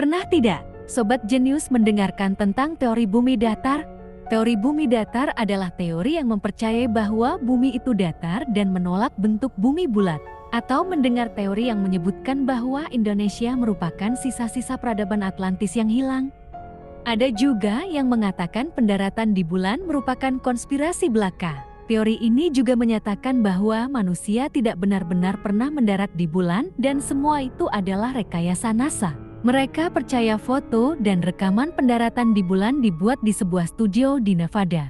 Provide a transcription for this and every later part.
Pernah tidak, Sobat Jenius mendengarkan tentang teori bumi datar? Teori bumi datar adalah teori yang mempercayai bahwa bumi itu datar dan menolak bentuk bumi bulat. Atau mendengar teori yang menyebutkan bahwa Indonesia merupakan sisa-sisa peradaban Atlantis yang hilang. Ada juga yang mengatakan pendaratan di bulan merupakan konspirasi belaka. Teori ini juga menyatakan bahwa manusia tidak benar-benar pernah mendarat di bulan dan semua itu adalah rekayasa NASA. Mereka percaya foto dan rekaman pendaratan di bulan dibuat di sebuah studio di Nevada.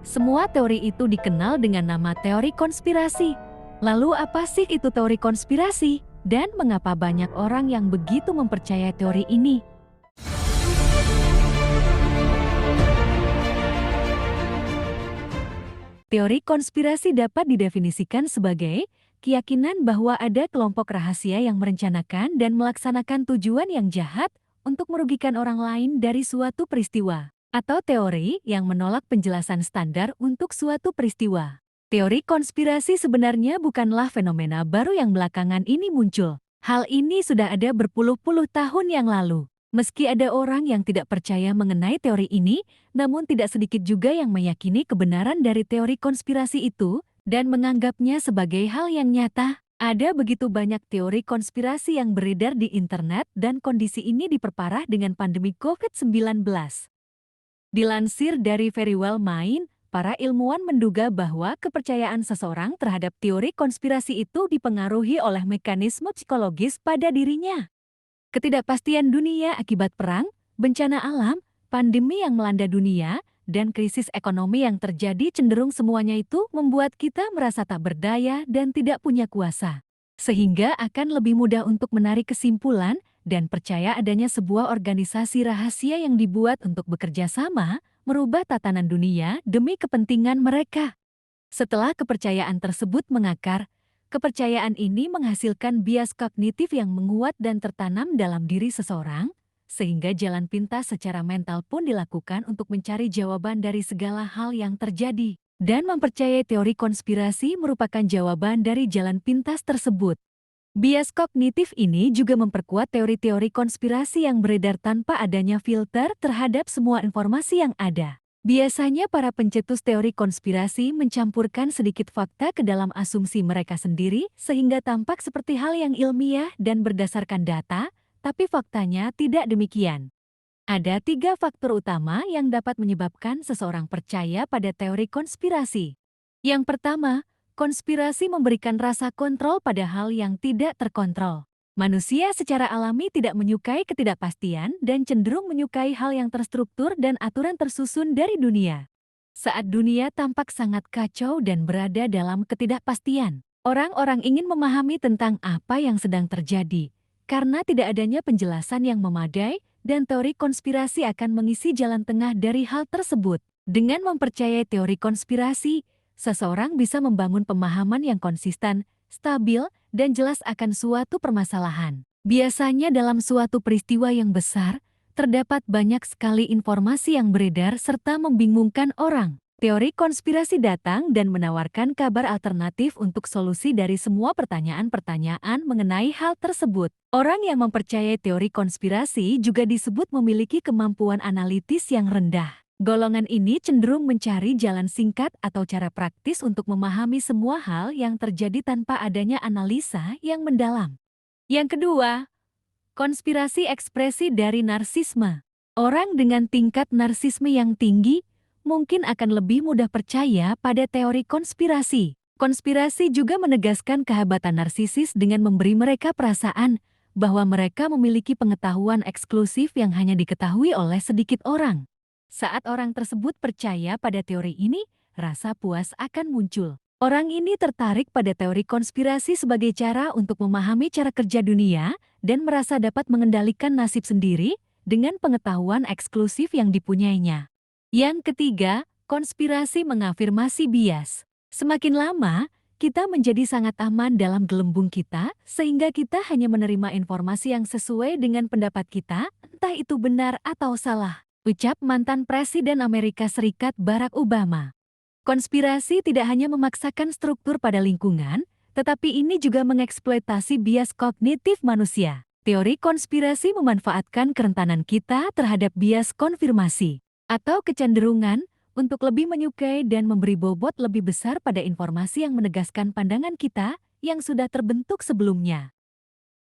Semua teori itu dikenal dengan nama teori konspirasi. Lalu apa sih itu teori konspirasi? Dan mengapa banyak orang yang begitu mempercayai teori ini? Teori konspirasi dapat didefinisikan sebagai keyakinan bahwa ada kelompok rahasia yang merencanakan dan melaksanakan tujuan yang jahat untuk merugikan orang lain dari suatu peristiwa, atau teori yang menolak penjelasan standar untuk suatu peristiwa. Teori konspirasi sebenarnya bukanlah fenomena baru yang belakangan ini muncul. Hal ini sudah ada berpuluh-puluh tahun yang lalu. Meski ada orang yang tidak percaya mengenai teori ini, namun tidak sedikit juga yang meyakini kebenaran dari teori konspirasi itu dan menganggapnya sebagai hal yang nyata. Ada begitu banyak teori konspirasi yang beredar di internet dan kondisi ini diperparah dengan pandemi COVID-19. Dilansir dari Very Well Mind, para ilmuwan menduga bahwa kepercayaan seseorang terhadap teori konspirasi itu dipengaruhi oleh mekanisme psikologis pada dirinya. Ketidakpastian dunia akibat perang, bencana alam, pandemi yang melanda dunia, dan krisis ekonomi yang terjadi cenderung semuanya itu membuat kita merasa tak berdaya dan tidak punya kuasa. Sehingga akan lebih mudah untuk menarik kesimpulan dan percaya adanya sebuah organisasi rahasia yang dibuat untuk bekerja sama, merubah tatanan dunia demi kepentingan mereka. Setelah kepercayaan tersebut mengakar, kepercayaan ini menghasilkan bias kognitif yang menguat dan tertanam dalam diri seseorang, sehingga jalan pintas secara mental pun dilakukan untuk mencari jawaban dari segala hal yang terjadi. Dan mempercayai teori konspirasi merupakan jawaban dari jalan pintas tersebut. Bias kognitif ini juga memperkuat teori-teori konspirasi yang beredar tanpa adanya filter terhadap semua informasi yang ada. Biasanya para pencetus teori konspirasi mencampurkan sedikit fakta ke dalam asumsi mereka sendiri sehingga tampak seperti hal yang ilmiah dan berdasarkan data, tapi faktanya tidak demikian. Ada 3 faktor utama yang dapat menyebabkan seseorang percaya pada teori konspirasi. Yang pertama, konspirasi memberikan rasa kontrol pada hal yang tidak terkontrol. Manusia secara alami tidak menyukai ketidakpastian dan cenderung menyukai hal yang terstruktur dan aturan tersusun dari dunia. Saat dunia tampak sangat kacau dan berada dalam ketidakpastian, orang-orang ingin memahami tentang apa yang sedang terjadi. Karena tidak adanya penjelasan yang memadai dan teori konspirasi akan mengisi jalan tengah dari hal tersebut. Dengan mempercayai teori konspirasi, seseorang bisa membangun pemahaman yang konsisten, stabil, dan jelas akan suatu permasalahan. Biasanya dalam suatu peristiwa yang besar, terdapat banyak sekali informasi yang beredar serta membingungkan orang. Teori konspirasi datang dan menawarkan kabar alternatif untuk solusi dari semua pertanyaan-pertanyaan mengenai hal tersebut. Orang yang mempercayai teori konspirasi juga disebut memiliki kemampuan analitis yang rendah. Golongan ini cenderung mencari jalan singkat atau cara praktis untuk memahami semua hal yang terjadi tanpa adanya analisa yang mendalam. Yang kedua, konspirasi ekspresi dari narsisme. Orang dengan tingkat narsisme yang tinggi mungkin akan lebih mudah percaya pada teori konspirasi. Konspirasi juga menegaskan kehebatan narsisis dengan memberi mereka perasaan bahwa mereka memiliki pengetahuan eksklusif yang hanya diketahui oleh sedikit orang. Saat orang tersebut percaya pada teori ini, rasa puas akan muncul. Orang ini tertarik pada teori konspirasi sebagai cara untuk memahami cara kerja dunia dan merasa dapat mengendalikan nasib sendiri dengan pengetahuan eksklusif yang dipunyainya. Yang ketiga, konspirasi mengafirmasi bias. Semakin lama, kita menjadi sangat aman dalam gelembung kita sehingga kita hanya menerima informasi yang sesuai dengan pendapat kita, entah itu benar atau salah. Ucap mantan Presiden Amerika Serikat Barack Obama. Konspirasi tidak hanya memaksakan struktur pada lingkungan, tetapi ini juga mengeksploitasi bias kognitif manusia. Teori konspirasi memanfaatkan kerentanan kita terhadap bias konfirmasi atau kecenderungan untuk lebih menyukai dan memberi bobot lebih besar pada informasi yang menegaskan pandangan kita yang sudah terbentuk sebelumnya.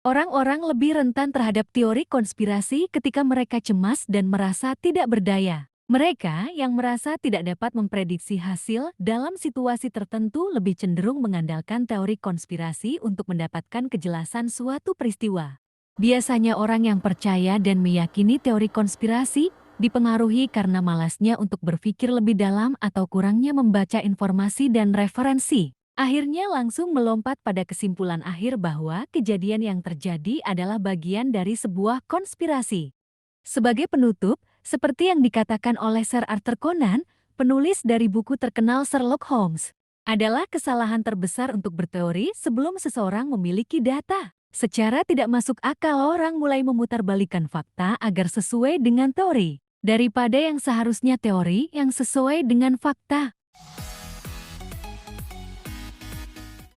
Orang-orang lebih rentan terhadap teori konspirasi ketika mereka cemas dan merasa tidak berdaya. Mereka yang merasa tidak dapat memprediksi hasil dalam situasi tertentu lebih cenderung mengandalkan teori konspirasi untuk mendapatkan kejelasan suatu peristiwa. Biasanya orang yang percaya dan meyakini teori konspirasi dipengaruhi karena malasnya untuk berpikir lebih dalam atau kurangnya membaca informasi dan referensi. Akhirnya langsung melompat pada kesimpulan akhir bahwa kejadian yang terjadi adalah bagian dari sebuah konspirasi. Sebagai penutup, seperti yang dikatakan oleh Sir Arthur Conan, penulis dari buku terkenal Sherlock Holmes, adalah kesalahan terbesar untuk berteori sebelum seseorang memiliki data. Secara tidak masuk akal orang mulai memutarbalikkan fakta agar sesuai dengan teori, daripada yang seharusnya teori yang sesuai dengan fakta.